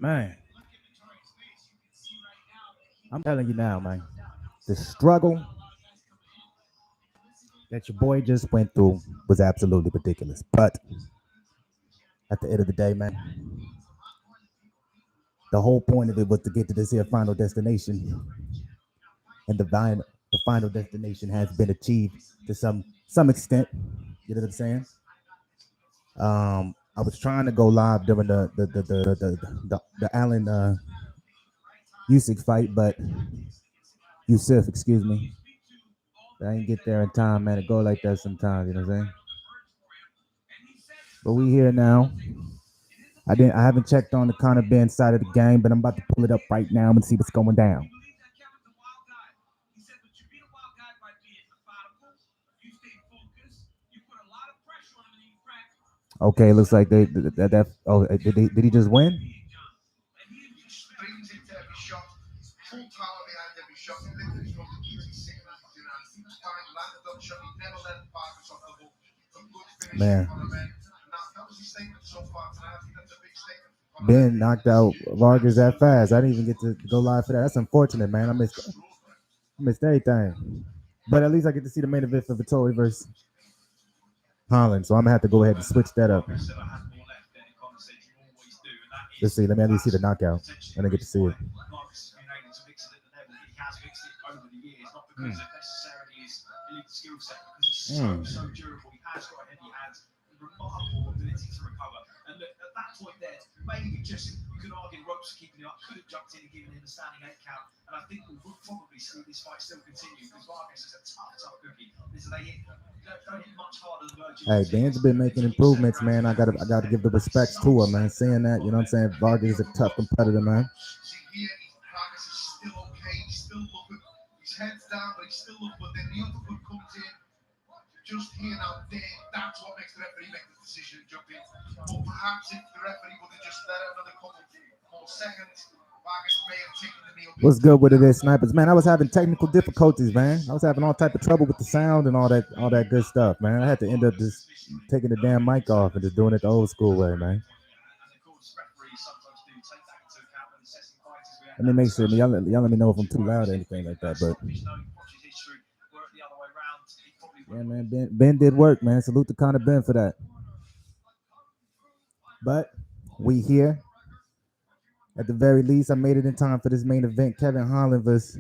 Man, I'm telling you now, man. The struggle that your boy just went through was absolutely ridiculous. But at the end of the day, man, the whole point of it was to get to this here final destination, and the final destination has been achieved to some extent. You know what I'm saying? I was trying to go live during the Allen Usyk fight, but Yusuf, excuse me, I didn't get there in time, man. It go like that sometimes. You know what I'm saying? But we here now. I haven't checked on the Conor Benn side of the game, but I'm about to pull it up right now and see what's going down. Okay, looks like did he just win? Man, Ben knocked out Vargas that fast. I didn't even get to go live for that. That's unfortunate, man. I missed everything. But at least I get to see the main event for Vettori versus Holland. So I'm gonna have to go ahead and switch that up. Let's see. Let me at least see the knockout. I didn't get to see it. Mm. Hey, Ben's been making improvements, man. I gotta give the respects to him, man. Saying that, you know what I'm saying? Vargas is a tough competitor, man. What's good with it is, snipers, man? I was having technical difficulties, man. I was having all type of trouble with the sound and all that good stuff, man. I had to end up just taking the damn mic off and just doing it the old school way, man. Let me make sure. Y'all let me know if I'm too loud or anything like that. But yeah, man, Ben did work, man. Salute to Conor Ben for that. But we here. At the very least, I made it in time for this main event. Kevin Holland versus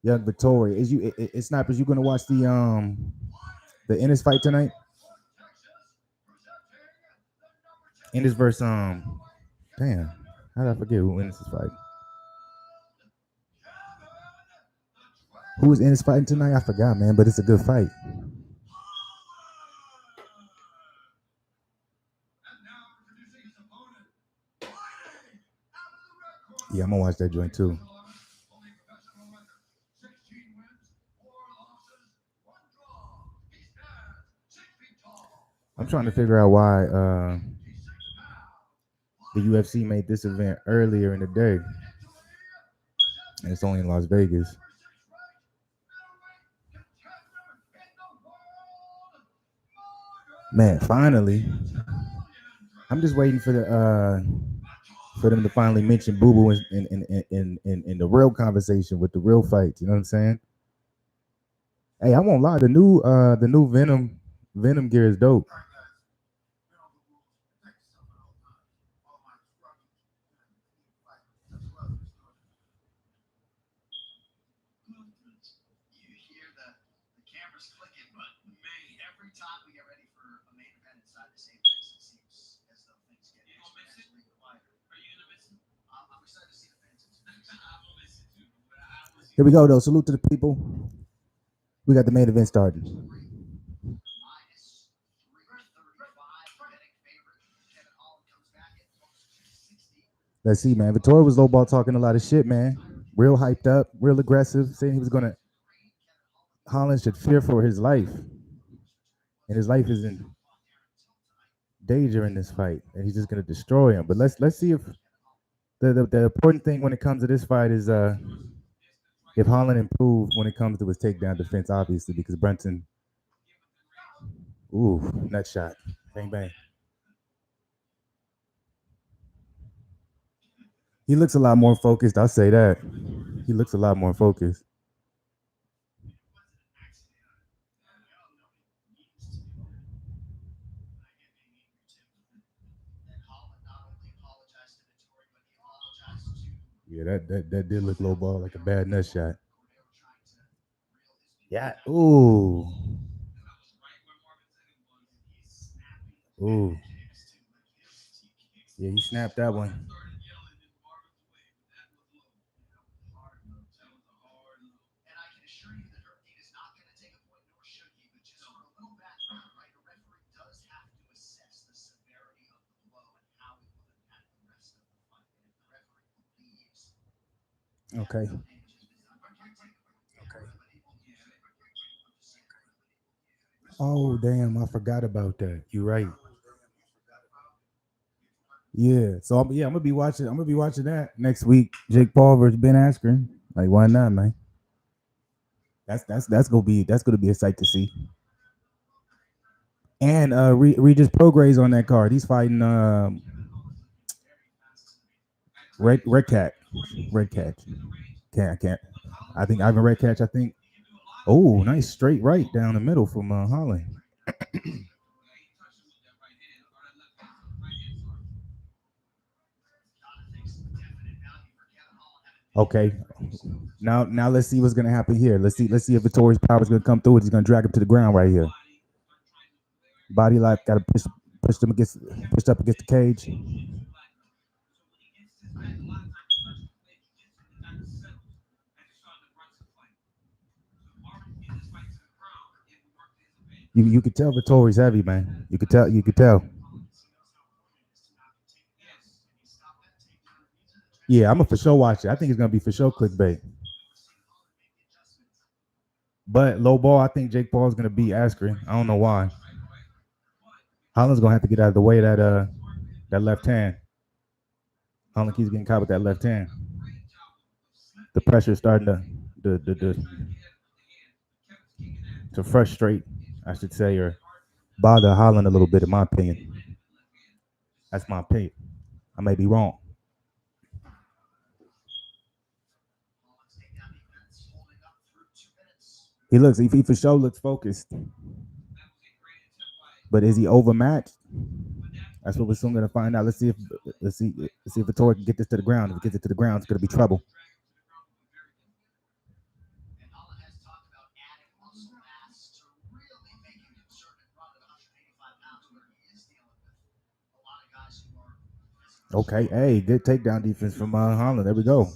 Young Vettori. Is snipers? You gonna watch the Ennis fight tonight? Ennis versus damn, how did I forget who Ennis is fighting? Who is Ennis fighting tonight? I forgot, man. But it's a good fight. Yeah, I'm gonna watch that joint too. I'm trying to figure out why the UFC made this event earlier in the day, and it's only in Las Vegas. Man, finally, I'm just waiting for them to finally mention Boo Boo in the real conversation with the real fights. You know what I'm saying? Hey, I won't lie. The new Venom gear is dope. Here we go though. Salute to the people. We got the main event starting. Let's see, man. Vittoria was lowball talking a lot of shit, man. Real hyped up, real aggressive, saying he was gonna Holland should fear for his life. And his life is in danger in this fight. And he's just gonna destroy him. But let's see if the important thing when it comes to this fight is if Holland improves when it comes to his takedown defense, obviously, because Brunson, ooh, nut shot. Bang bang. He looks a lot more focused. I'll say that. He looks a lot more focused. Yeah, that did look low ball like a bad nut shot. Yeah. Ooh. Ooh. Yeah, he snapped that one. Okay. Oh damn, I forgot about that. You're right. Yeah. So I'm gonna be watching. I'm gonna be watching that next week. Jake Paul versus Ben Askren. Like why not, man? That's gonna be a sight to see. And Regis Prograis on that card. He's fighting Red Cat. Red Cat. I can't. I think Ivan Red Catch. I think. Oh, nice straight right down the middle from Holland. Okay. Now let's see what's gonna happen here. Let's see if Vettori's power is gonna come through. He's gonna drag him to the ground right here. Body lock. Got to push them against pushed up against the cage. You could tell Vettori's heavy, man. You could tell. You could tell. Yeah, I'm a for sure watch it. I think it's gonna be for sure clickbait. But low ball, I think Jake Paul is gonna beat Askren. I don't know why. Holland's gonna have to get out of the way of that left hand. Holland keeps getting caught with that left hand. The pressure is starting to frustrate, I should say, or bother Holland a little bit, in my opinion. That's my opinion. I may be wrong. He for sure looks focused. But is he overmatched? That's what we're soon gonna find out. Let's see if Vettori can get this to the ground. If he gets it to the ground, it's gonna be trouble. Okay, hey, good takedown defense from Holland. There we go.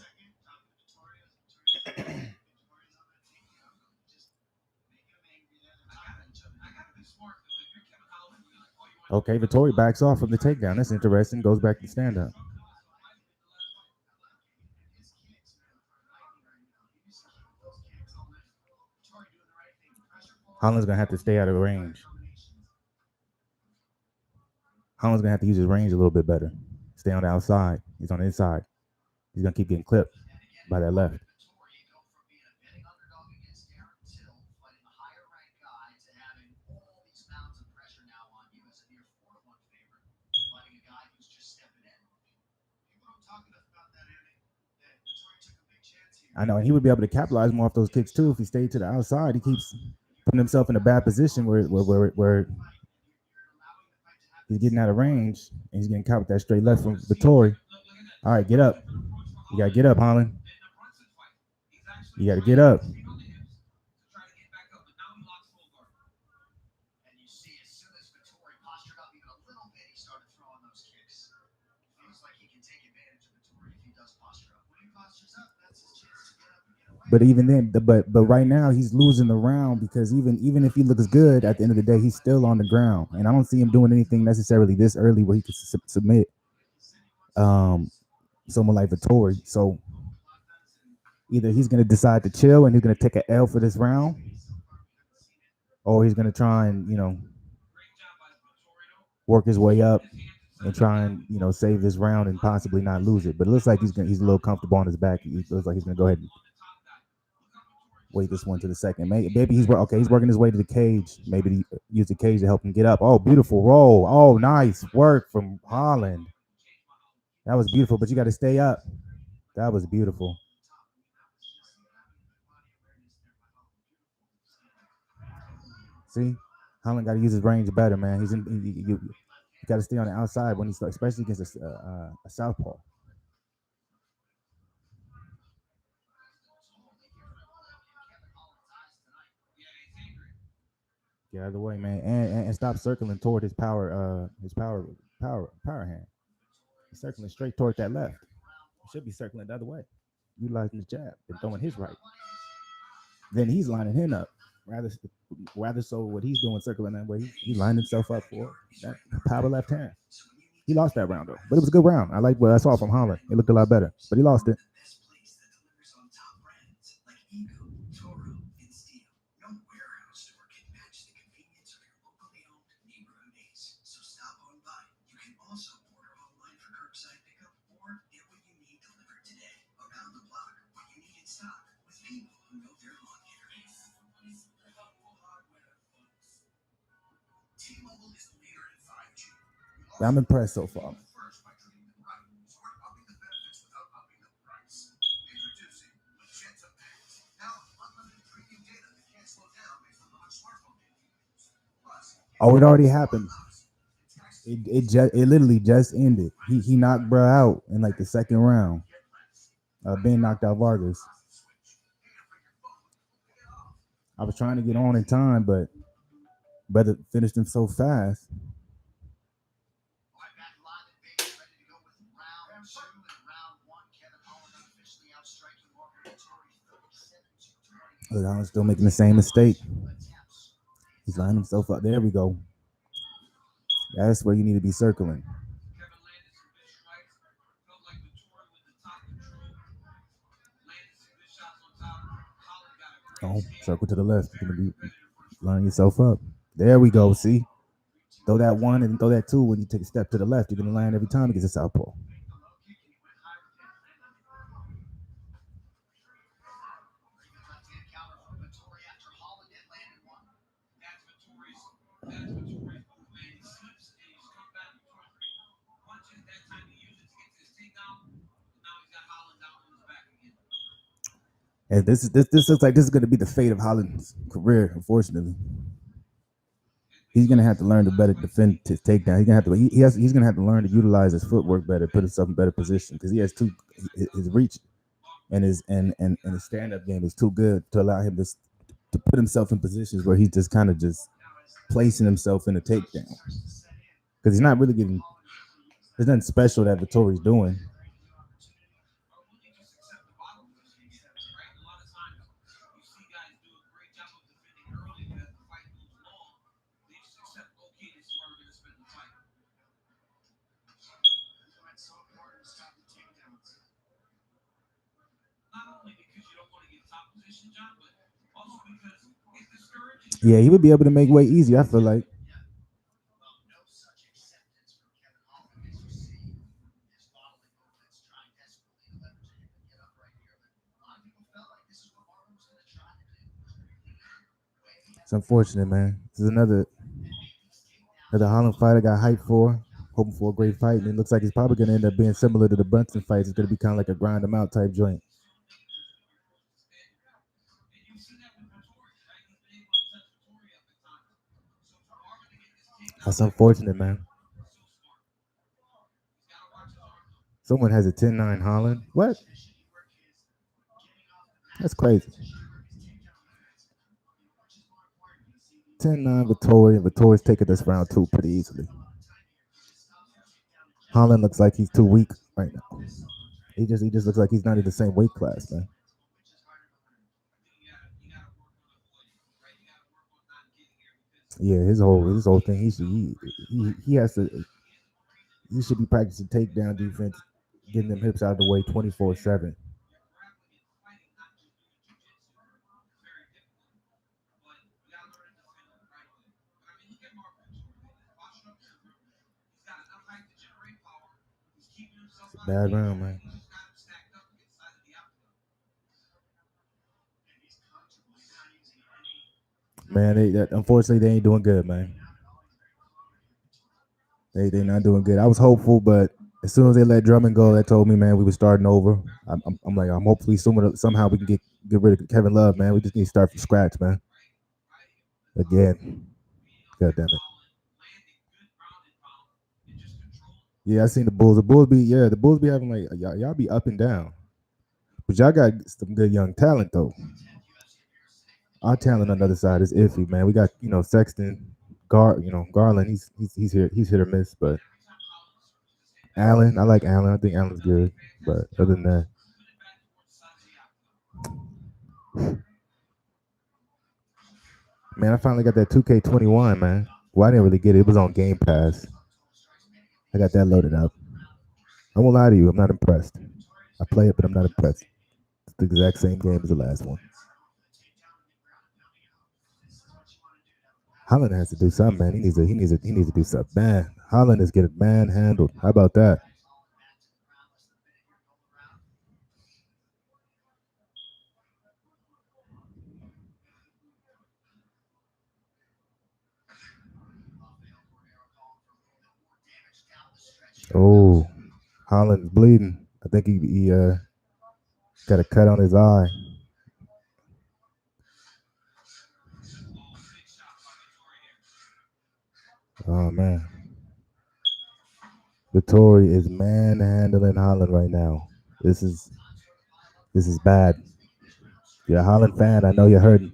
Okay, Vettori backs off from the takedown. That's interesting. Goes back to stand up. Holland's gonna have to stay out of range. Holland's gonna have to use his range a little bit better. Stay on the outside. He's on the inside. He's gonna keep getting clipped by that left. I know, and he would be able to capitalize more off those kicks too if he stayed to the outside. He keeps putting himself in a bad position where he's getting out of range and he's getting caught with that straight left from Vettori. All right, get up. You gotta get up, Holland. You gotta get up. But even then, but right now he's losing the round because even if he looks good at the end of the day, he's still on the ground, and I don't see him doing anything necessarily this early where he could submit um, someone like Vettori. So either he's going to decide to chill and he's going to take an L for this round, or he's going to try and work his way up and try and save this round and possibly not lose it. But it looks like he's a little comfortable on his back. He looks like he's going to go ahead and wait this one to the second. Maybe he's working his way to the cage. Maybe use the cage to help him get up. Oh, beautiful roll. Oh, nice work from Holland. That was beautiful, but you got to stay up. That was beautiful. See, Holland got to use his range better, man. You got to stay on the outside when he starts, especially against a southpaw. Get out of the way, man, and stop circling toward his power hand. He's circling straight toward that left. He should be circling the other way, utilizing his jab and throwing his right. Then he's lining him up. Rather so what he's doing, circling that way, he lined himself up for that power left hand. He lost that round though, but it was a good round. I like what I saw from Holland. It looked a lot better, but he lost it. I'm impressed so far. Oh, it already happened. It literally just ended. He knocked bro out in like the second round. Benn knocked out Vargas. I was trying to get on in time, but brother finished him so fast. Look, I'm still making the same mistake. He's lining himself up. There we go. That's where you need to be circling. Oh, circle to the left. You're gonna be lining yourself up. There we go. See, throw that one and throw that two. When you take a step to the left, you're gonna land every time against a southpaw. And this looks like this is going to be the fate of Holland's career. Unfortunately, he's going to have to learn to better defend his takedown. He's going to have to learn to utilize his footwork better, put himself in better position because he has his reach and his stand up game is too good to allow him to put himself in positions where he's just kind of just placing himself in a takedown because he's not really getting. There's nothing special that Vettori's doing. Yeah, he would be able to make weight easy. I feel like. It's unfortunate, man. This is another Holland fight I got hyped for, hoping for a great fight, and it looks like it's probably going to end up being similar to the Brunson fights. It's going to be kind of like a grind them out type joint. That's unfortunate, man. Someone has a 10-9 Holland. What? That's crazy. 10-9 Vettori, and Vettori's taking this round two pretty easily. Holland looks like he's too weak right now. He just looks like he's not in the same weight class, man. Yeah, his whole thing. He has to. He should be practicing takedown defense, getting them hips out of the way 24/7. It's a bad round, man. Man, unfortunately they ain't doing good, man. They not doing good. I was hopeful, but As soon as they let Drummond go, they told me, man, we were starting over. I'm like, I'm hopefully somehow we can get rid of Kevin Love, man. We just need to start from scratch, man. Again, God damn it. Yeah, I seen the Bulls. The Bulls be having like y'all be up and down, but y'all got some good young talent though. Our talent on the other side is iffy, man. We got Sexton, Garland. He's hit or miss, but Allen, I like Allen. I think Allen's good, but other than that, man, I finally got that 2K21, man. Well, I didn't really get it. It was on Game Pass. I got that loaded up. I won't lie to you. I'm not impressed. I play it, but I'm not impressed. It's the exact same game as the last one. Holland has to do something, man. He needs to do something. Man, Holland is getting manhandled. How about that? Oh, Holland's bleeding. I think he got a cut on his eye. Oh man, Vettori is manhandling Holland right now. This is this is bad. You're a Holland fan. I know you're hurting.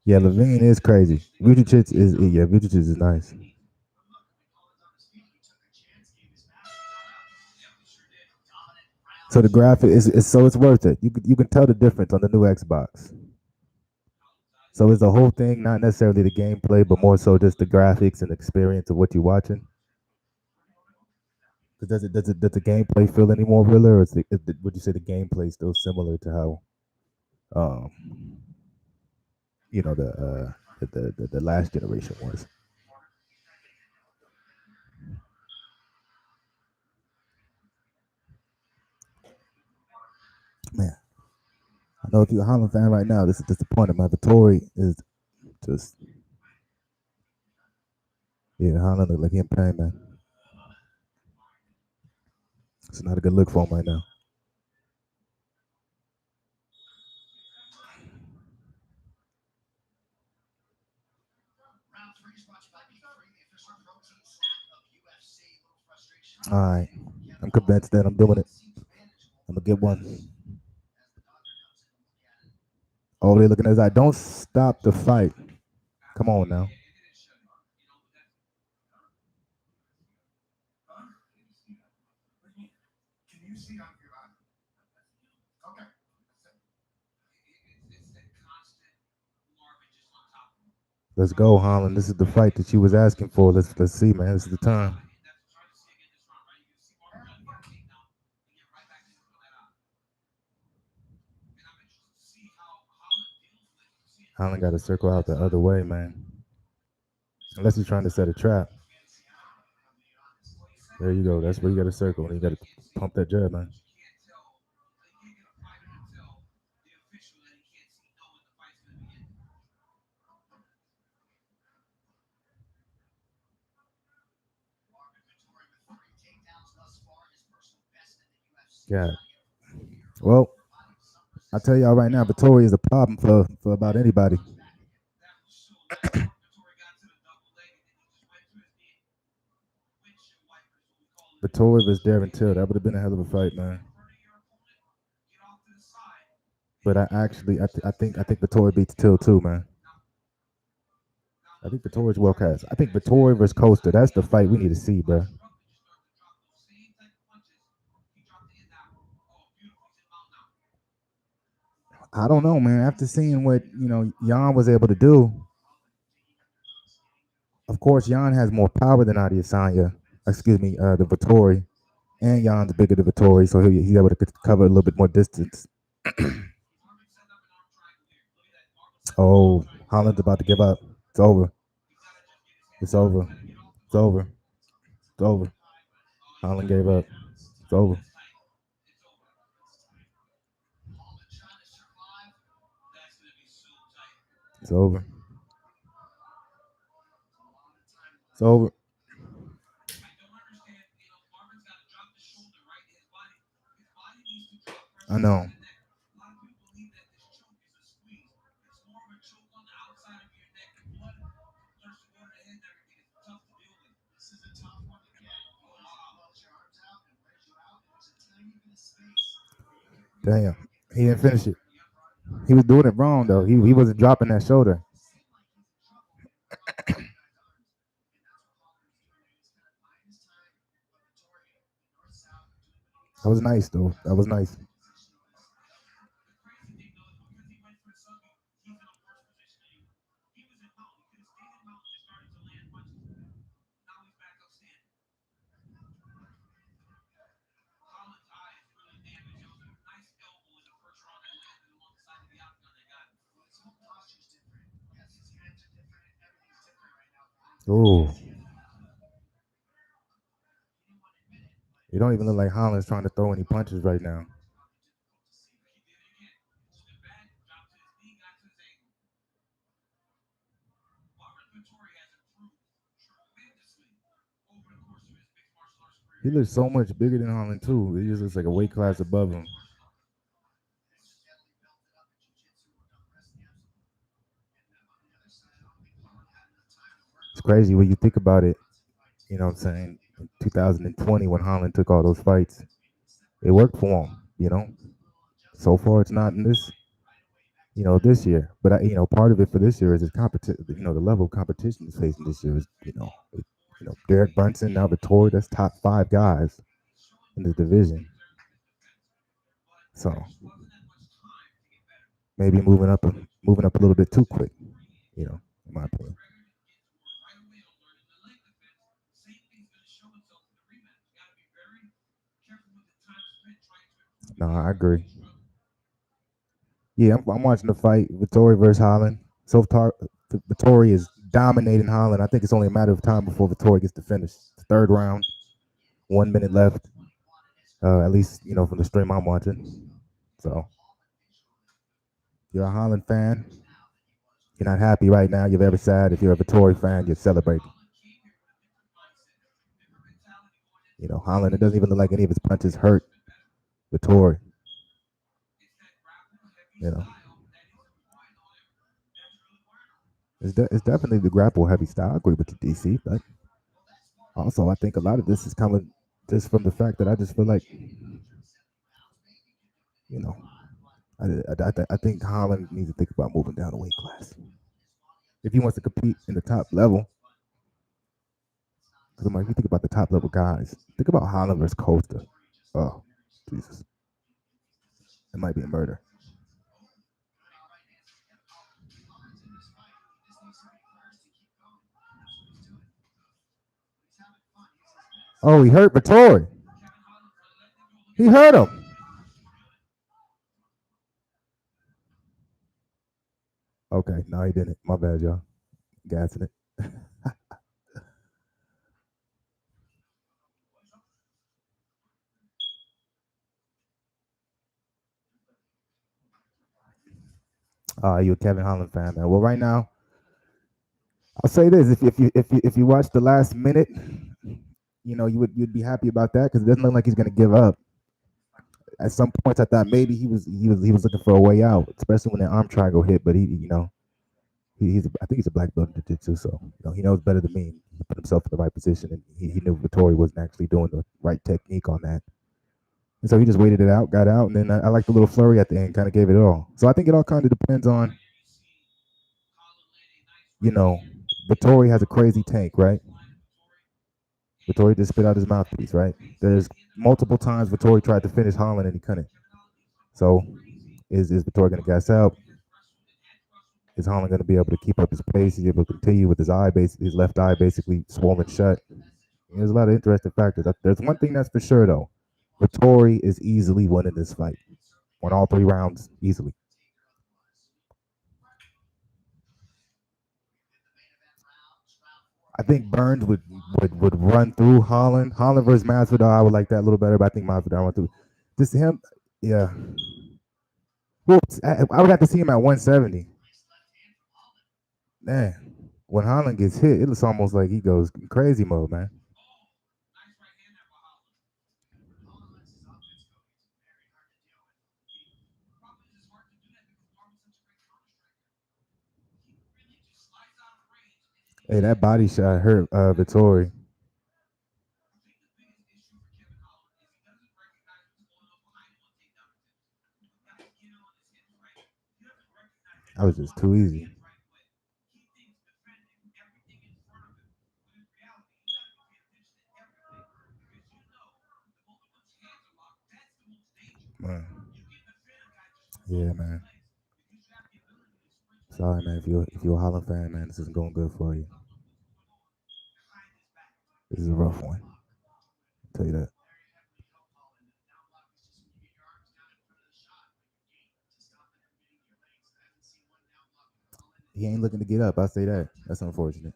Yeah, Levine is crazy. Vucevic is nice. So the graphic is so it's worth it. You can tell the difference on the new Xbox. So is the whole thing not necessarily the gameplay, but more so just the graphics and experience of what you're watching? 'Cause does the gameplay feel any more realer, or would you say the gameplay is still similar to how um you know the last generation was? Man, I know if you're a Holland fan right now, this is disappointing. My Vittori is just Holland look like he in pain, man. It's not a good look for him right now. All right, I'm convinced that I'm doing it. I'm gonna get one. Oh, they're looking at his eye. Don't stop the fight. Come on now. Let's go, Holland. This is the fight that you was asking for. Let's see, man. This is the time. Holland got to circle out the other way, man. Unless he's trying to set a trap. There you go. That's where you got to circle. And you got to pump that jab, man. Yeah. Well, I tell y'all right now, Vettori is a problem for about anybody. Vettori versus Darren Till. That would have been a hell of a fight, man. But I think Vettori beats Till too, man. I think Vettori's well cast. I think Vettori versus Costa. That's the fight we need to see, bro. I don't know, man. After seeing what Jan was able to do, of course, Jan has more power than Adesanya. Excuse me, the Vettori, and Jan's bigger than Vettori, so he's able to cover a little bit more distance. Oh, Holland's about to give up. It's over. It's over. It's over. It's over. Holland gave up. It's over. It's over. It's over. I know. Damn, he didn't finish it. He was doing it wrong though. He wasn't dropping that shoulder. That was nice though. That was nice. Ooh, it don't even look like Holland's trying to throw any punches right now. He looks so much bigger than Holland too. He just looks like a weight class above him. It's crazy when you think about it. You know what I'm saying? In 2020, when Holland took all those fights, it worked for him. You know, so far it's not in this. This year. But part of it for this year is his competition. The level of competition he's facing this year is, Derek Brunson, now Vettori. That's top 5 guys in the division. So maybe moving up a little bit too quick. In my opinion. No, I agree. Yeah, I'm watching the fight, Vettori versus Holland. So far, Vettori is dominating Holland. I think it's only a matter of time before Vettori gets to finish. It's third round, 1 minute left. At least from the stream I'm watching. So, if you're a Holland fan, you're not happy right now. You're very sad. If you're a Vettori fan, you're celebrating. Holland. It doesn't even look like any of his punches hurt Vettori. You know, it's definitely the grapple heavy style. I agree with you, DC, but also I think a lot of this is coming just from the fact that I just feel like, you know, I think Holland needs to think about moving down a weight class if he wants to compete in the top level. Because I'm like, if you think about the top level guys, think about Holland versus Costa. Oh, Jesus, it might be a murder. Oh, he hurt Vettori. He hurt him. Okay, no, he didn't. My bad, y'all. Gassing it. You a Kevin Holland fan, man? Well, right now, I'll say this: if you watch the last minute, you'd be happy about that because it doesn't look like he's gonna give up. At some points, I thought maybe he was looking for a way out, especially when the arm triangle hit. But I think he's a black belt in jiu-jitsu, so he knows better than me. He put himself in the right position, and he knew Vettori wasn't actually doing the right technique on that. And so he just waited it out, got out, and then I like the little flurry at the end, kind of gave it all. So I think it all kind of depends on, Vettori has a crazy tank, right? Vettori just spit out his mouthpiece, right? There's multiple times Vettori tried to finish Holland and he couldn't. So is Vettori going to gas out? Is Holland going to be able to keep up his pace? Is he able to continue with his left eye basically swollen shut? There's a lot of interesting factors. There's one thing that's for sure though. Vettori is easily winning this fight. Won all 3 rounds easily. I think Burns would run through Holland. Holland versus Masvidal, I would like that a little better, but I think Masvidal went through. Just him, yeah. Well, I would have to see him at 170. Man, when Holland gets hit, it looks almost like he goes crazy mode, man. Hey, that body shot hurt Vettori. That was just too easy. Man. Yeah, man. Sorry, man. If you're a Holland fan, man, this isn't going good for you. This is a rough one. I'll tell you that. He ain't looking to get up. I say that. That's unfortunate.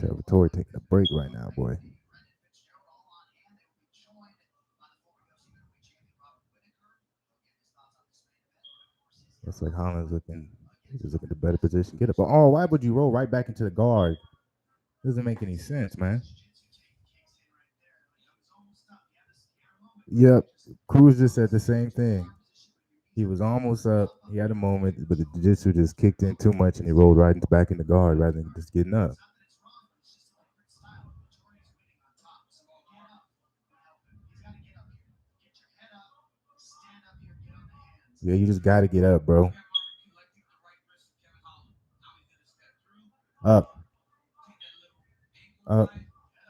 Vettori taking a break right now, boy. Looks like Holland's looking. He's just looking at the better position. Get up. Oh, why would you roll right back into the guard? Doesn't make any sense, man. Yep. Cruz just said the same thing. He was almost up. He had a moment, but the jiu-jitsu just kicked in too much, and he rolled right back in the guard rather than just getting up. Yeah, you just got to get up, bro. Up, up,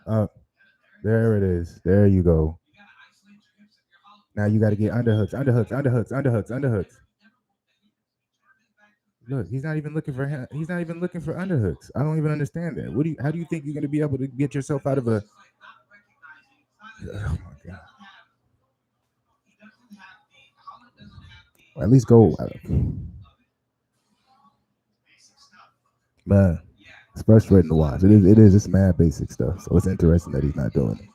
up. There it is. There you go. Now you got to get underhooks, underhooks, underhooks, underhooks, underhooks. Look, he's not even looking for. He's not even looking for underhooks. I don't even understand that. What do you? How do you think you're going to be able to get yourself out of a? Oh my god. Or at least go. Man, it's frustrating to watch. It is. It is. It's mad basic stuff. So it's interesting that he's not doing it.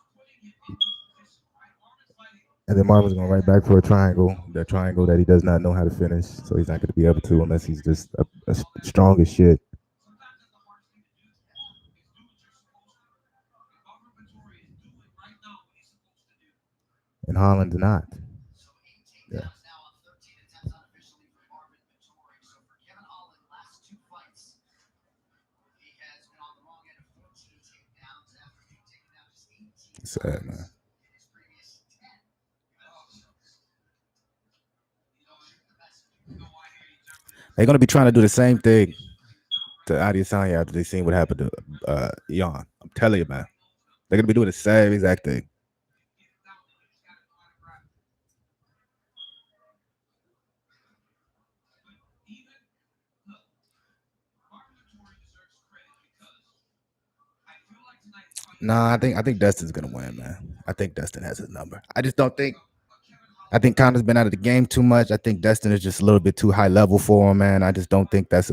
And then Marvin's going right back for a triangle. That triangle that he does not know how to finish. So he's not going to be able to unless he's just a strong as shit. And Holland's not. Yeah. Sad, man. They're going to be trying to do the same thing to Adesanya after they seen what happened to Jan. I'm telling you, man. They're going to be doing the same exact thing. Nah, I think Dustin's gonna win, man. I think Dustin has his number. I just don't think. I think Conor's been out of the game too much. I think Dustin is just a little bit too high level for him, man. I just don't think that's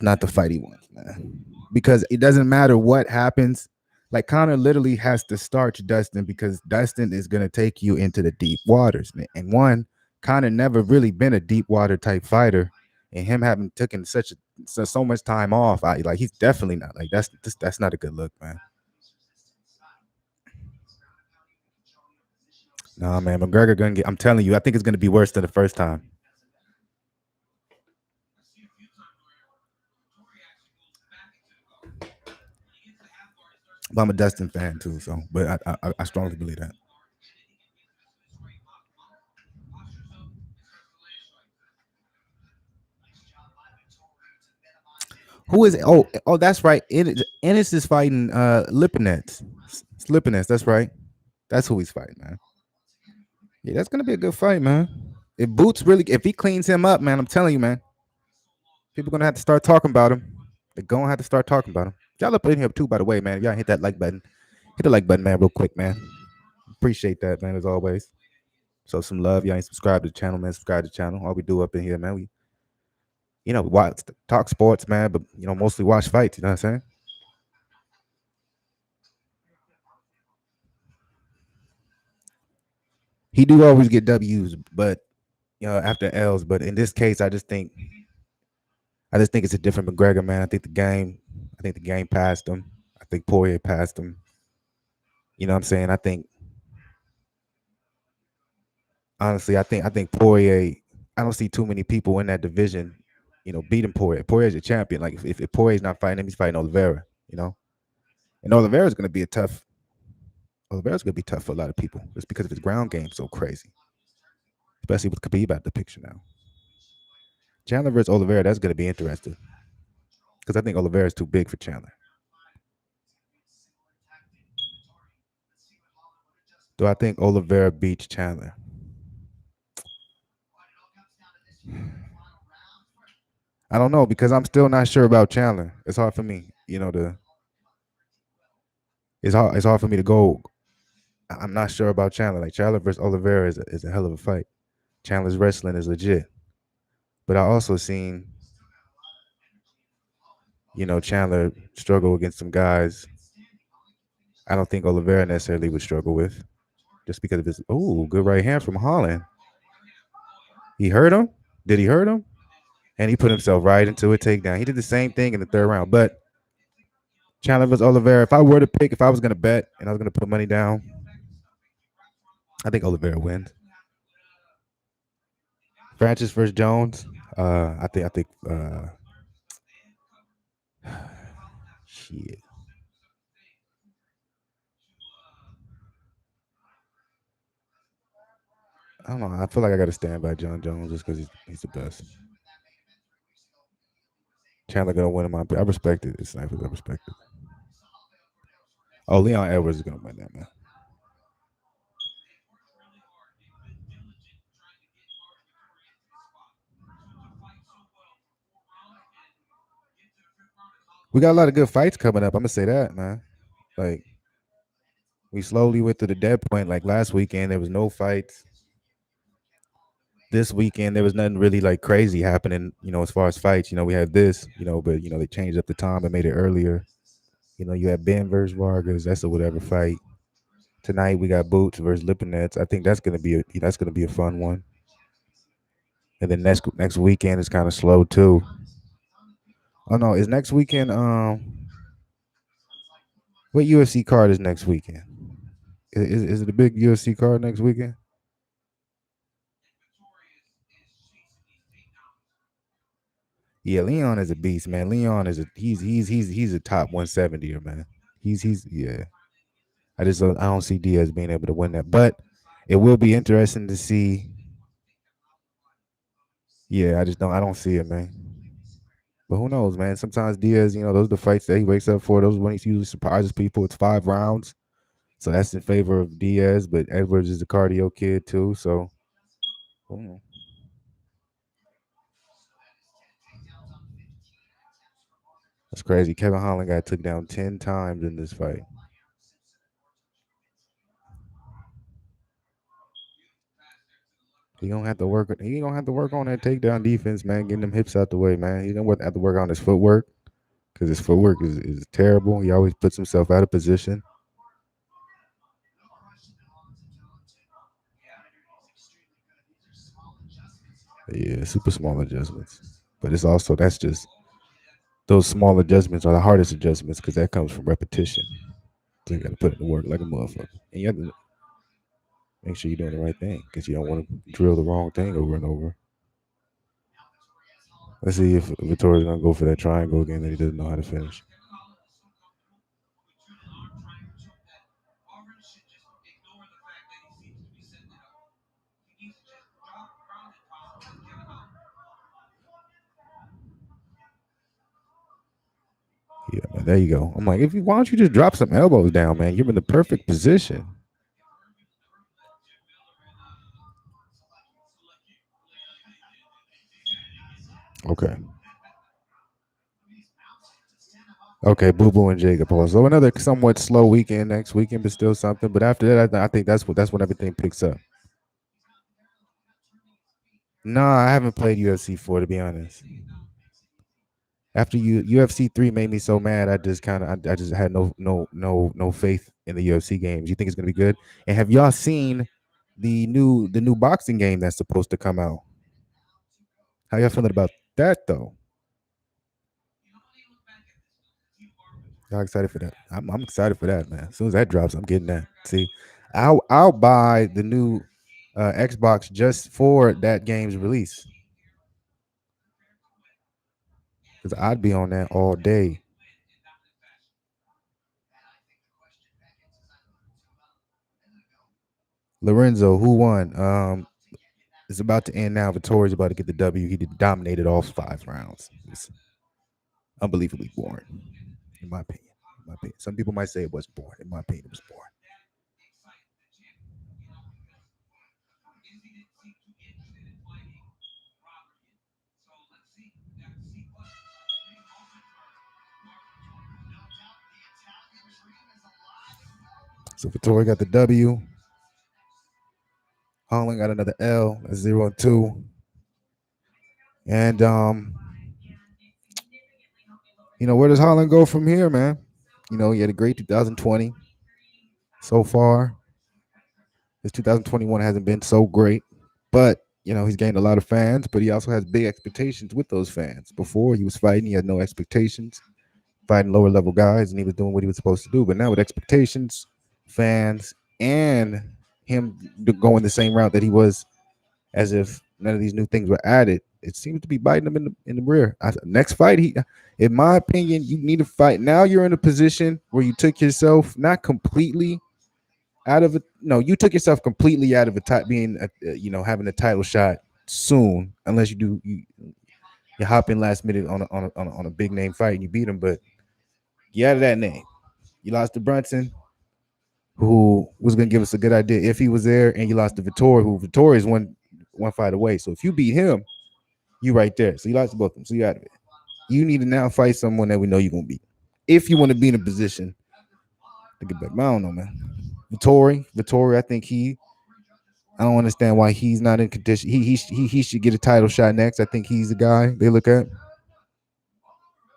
not the fight he wants, man. Because it doesn't matter what happens. Like Conor literally has to starch Dustin because Dustin is gonna take you into the deep waters, man. And one, Conor never really been a deep water type fighter, and him having taken so much time off, like he's definitely not like that's not a good look, man. Nah, man, McGregor gonna get. I'm telling you, I think it's gonna be worse than the first time. But I'm a Dustin fan too, so but I strongly believe that. Who is? Oh, that's right. Ennis is fighting Lipinets. It's Lipinets. That's right. That's who he's fighting, man. Yeah, that's gonna be a good fight, man. If Boots really, if he cleans him up, man, I'm telling you, man, people gonna have to start talking about him. They're gonna have to start talking about him. Y'all up in here too, by the way, man. Y'all hit that like button. Hit the like button, man, real quick, man. Appreciate that, man, as always. So some love. Y'all ain't subscribed to the channel, man. Subscribe to the channel. All we do up in here, man, we watch talk sports, man, but mostly watch fights. You know what I'm saying? He do always get W's, but after L's. But in this case, I just think it's a different McGregor, man. I think the game passed him. I think Poirier passed him. You know what I'm saying? I think Honestly, I think Poirier. I don't see too many people in that division, beating Poirier. Poirier's a champion. Like if Poirier's not fighting him, he's fighting Oliveira. And Oliveira's gonna be a tough. Oliveira's gonna be tough for a lot of people just because of his ground game so crazy, especially with Khabib out the picture now. Chandler versus Oliveira, that's gonna be interesting because I think Oliveira's too big for Chandler. Do I think Oliveira beats Chandler? I don't know because I'm still not sure about Chandler. It's hard for me, to it's hard for me to go. I'm not sure about Chandler. Like Chandler versus Oliveira is a hell of a fight. Chandler's wrestling is legit, but I also seen Chandler struggle against some guys. I don't think Oliveira necessarily would struggle with just because of his good right hand from Holland. He hurt him. Did he hurt him? And he put himself right into a takedown. He did the same thing in the third round. But Chandler versus Oliveira, if I was going to bet and I was going to put money down, I think Oliveira wins. Francis versus Jones, I think, shit. I don't know. I feel like I got to stand by John Jones just because he's the best. Chandler gonna win in my. I respect it. It's snipers. I respect it. Oh, Leon Edwards is gonna win that, man. We got a lot of good fights coming up. I'm gonna say that, man. Like we slowly went to the dead point. Like last weekend, there was no fights. This weekend, there was nothing really like crazy happening. As far as fights, we had this. But they changed up the time and made it earlier. You had Benn versus Vargas. That's a whatever fight. Tonight we got Boots versus Lipinets. I think that's gonna be a fun one. And then next weekend is kind of slow too. Oh no, is next weekend what UFC card is next weekend? Is it a big UFC card next weekend? Yeah, Leon is a beast, man. Leon is he's a top 170er, man. He's yeah. I don't see Diaz being able to win that, but it will be interesting to see. Yeah, I don't see it, man. But who knows, man? Sometimes Diaz, those are the fights that he wakes up for. Those are when he usually surprises people. It's 5 rounds, so that's in favor of Diaz. But Edwards is a cardio kid too, so. hmm. That's crazy. Kevin Holland got took down 10 times in this fight. He gonna have to work. He gonna have to work on that takedown defense, man. Getting them hips out the way, man. He gonna have to work on his footwork because his footwork is terrible. He always puts himself out of position. Yeah, super small adjustments. But it's also that's just those small adjustments are the hardest adjustments because that comes from repetition. So you got to put in the work like a motherfucker, and you have to make sure you're doing the right thing because you don't want to drill the wrong thing over and over. Let's see if Vittori's gonna go for that triangle again that he doesn't know how to finish. Yeah, man, there you go. I'm like, why don't you just drop some elbows down, man? You're in the perfect position. Okay. Okay, Boo Boo and Jacob. So another somewhat slow weekend next weekend, but still something. But after that, I think that's when everything picks up. No, I haven't played UFC 4 to be honest. After UFC 3 made me so mad, I just had no faith in the UFC games. You think it's gonna be good? And have y'all seen the new boxing game that's supposed to come out? How y'all feeling about that though? Y'all excited for that? I'm excited for that, man. As soon as that drops, I'm getting that. See, I'll buy the new Xbox just for that game's release. Because I'd be on that all day. Lorenzo, who won? It's about to end now. Vettori's about to get the W. He dominated all 5 rounds. It's unbelievably boring, in my opinion. Some people might say it was boring. In my opinion, it was boring. So Vettori got the W. Holland got another L. That's 0-2. And where does Holland go from here, man? He had a great 2020 so far. His 2021 hasn't been so great, but he's gained a lot of fans, but he also has big expectations with those fans. Before he was fighting, he had no expectations, fighting lower level guys, and he was doing what he was supposed to do. But now with expectations, fans, and him going the same route that he was, as if none of these new things were added, it seems to be biting him in the rear. Next fight, in my opinion, you need to fight. Now you're in a position where you took yourself not completely out of it. No, you took yourself completely out of being, having a title shot soon, unless you hop in last minute on a big name fight and you beat him. But you out of that name. You lost to Brunson, who was going to give us a good idea if he was there, and you lost to Vettori, who Vettori is one fight away. So if you beat him, you right there. So you lost to both of them. So you out of it. You need to now fight someone that we know you're going to beat, if you want to be in a position to get back. I don't know, man. Vettori, I think I don't understand why he's not in condition. He should get a title shot next. I think he's the guy they look at.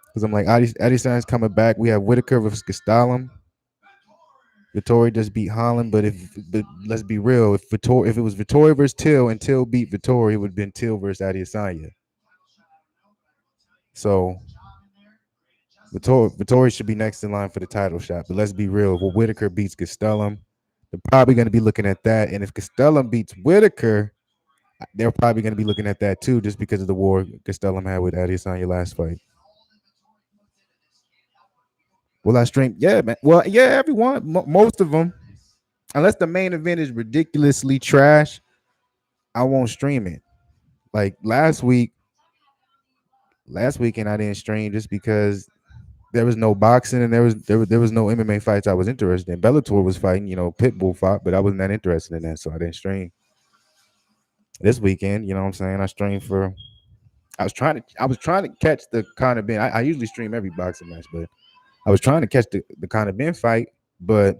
Because I'm like, Adesanya's coming back. We have Whitaker versus Gastelum. Vettori just beat Holland, but let's be real. If it was Vettori versus Till and Till beat Vettori, it would have been Till versus Adesanya. So Vettori should be next in line for the title shot. But let's be real. Well, Whitaker beats Gastelum, they're probably going to be looking at that. And if Gastelum beats Whitaker, they're probably going to be looking at that too, just because of the war Gastelum had with Adesanya last fight. Will I stream? Yeah, man. Well, yeah, everyone, most of them, unless the main event is ridiculously trash, I won't stream it. Like last weekend I didn't stream just because there was no boxing and there was no MMA fights I was interested in. Bellator was fighting, Pitbull fought, but I wasn't that interested in that, so I didn't stream. This weekend, you know what I'm saying? I was trying to catch the Conor Benn. I usually stream every boxing match, but I was trying to catch the Conor Benn fight, but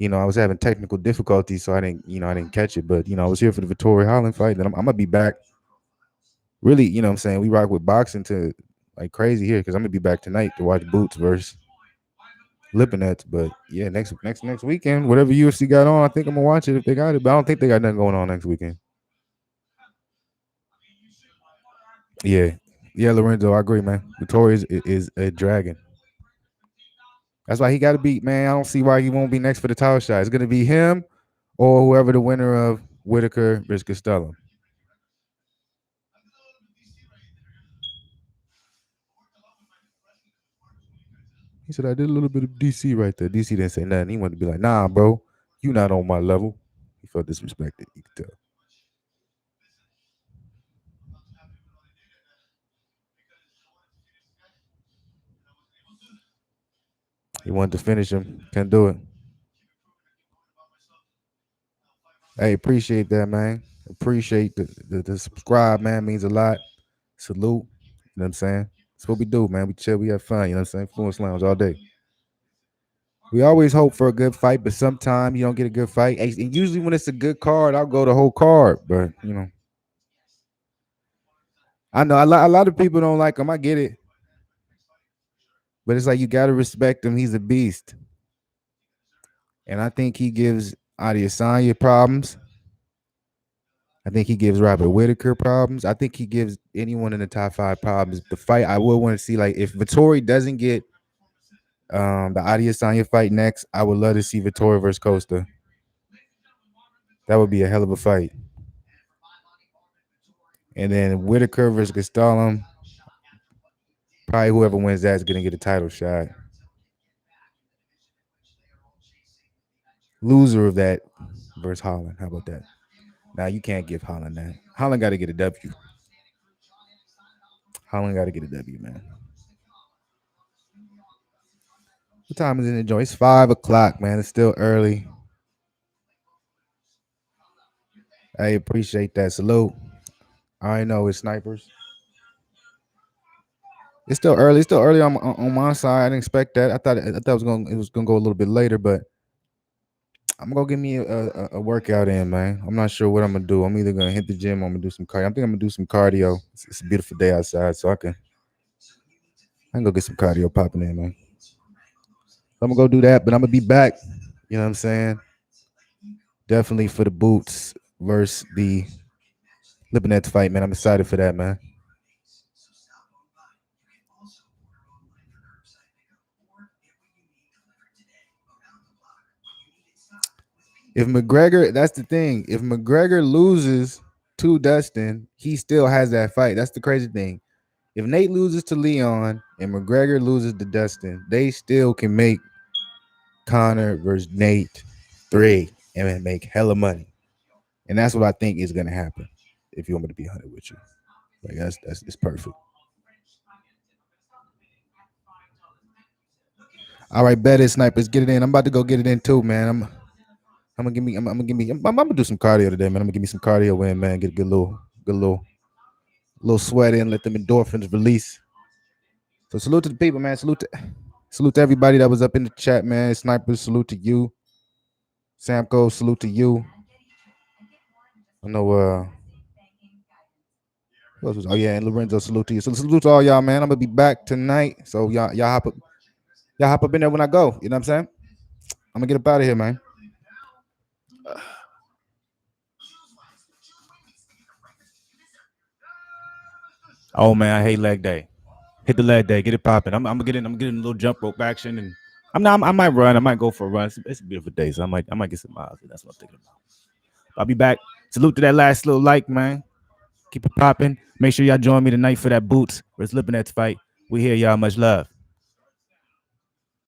I was having technical difficulties, so I didn't catch it. But I was here for the Vettori Holland fight, and I'm gonna be back. Really, what I'm saying, we rock with boxing to like crazy here, because I'm gonna be back tonight to watch Boots versus Lipinets. But yeah, next weekend, whatever UFC got on, I think I'm gonna watch it if they got it. But I don't think they got nothing going on next weekend. Yeah, Lorenzo, I agree, man. Vettori is a dragon. That's why he got to beat, man. I don't see why he won't be next for the title shot. It's gonna be him or whoever the winner of Whitaker versus Gastelum. He said, I did a little bit of DC right there. DC didn't say nothing. He wanted to be like, nah, bro, you not on my level. He felt disrespected. You could tell. He wanted to finish him. Can't do it. Hey, appreciate that, man. Appreciate the subscribe, man. Means a lot. Salute. You know what I'm saying? That's what we do, man. We chill, we have fun. You know what I'm saying? Fluence Lounge all day. We always hope for a good fight, but sometimes you don't get a good fight. And usually when it's a good card, I'll go the whole card. But, I know a lot of people don't like him. I get it. But it's like you got to respect him. He's a beast. And I think he gives Adesanya problems. I think he gives Robert Whitaker problems. I think he gives anyone in the top 5 problems. The fight I would want to see, like if Vettori doesn't get the Adesanya fight next, I would love to see Vettori versus Costa. That would be a hell of a fight. And then Whitaker versus Gastelum. Probably whoever wins that is gonna get a title shot. Loser of that versus Holland. How about that? Now you can't give Holland that. Holland got to get a W. Holland got to get a W, man. What time is it in the joint? It's 5 o'clock, man. It's still early. I appreciate that. Salute. I know it's snipers. It's still early. It's still early on my side. I didn't expect that. I thought it was gonna go a little bit later, but I'm gonna get me a workout in, man. I'm not sure what I'm gonna do. I'm either gonna hit the gym or I'm gonna do some cardio. I think I'm gonna do some cardio. It's a beautiful day outside, so I can go get some cardio popping in, man. I'm gonna go do that, but I'm gonna be back. You know what I'm saying? Definitely for the Boots versus the Lipinets fight, man. I'm excited for that, man. If McGregor, that's the thing. If McGregor loses to Dustin, he still has that fight. That's the crazy thing. If Nate loses to Leon and McGregor loses to Dustin, they still can make Conor versus Nate 3 and make hella money. And that's what I think is gonna happen. If you want me to be 100 with you, like that's it's perfect. All right, bet it, snipers. Get it in. I'm about to go get it in too, man. I'm gonna do some cardio today, man. I'm gonna give me some cardio in, man. Get a good little sweat in. Let them endorphins release. So salute to the people, man. Salute to everybody that was up in the chat, man. Snipers, salute to you. Samco, salute to you. I know. Oh yeah, and Lorenzo, salute to you. So salute to all y'all, man. I'm gonna be back tonight. So y'all hop up in there when I go. You know what I'm saying? I'm gonna get up out of here, man. Oh man, I hate leg day. Hit the leg day, get it popping. I'm getting a little jump rope action, and I might run. I might go for a run. It's a beautiful day, so I might get some miles. That's what I'm thinking about. I'll be back. Salute to that last little like, man. Keep it popping. Make sure y'all join me tonight for that Boots versus Lipinets fight. We here, y'all. Much love.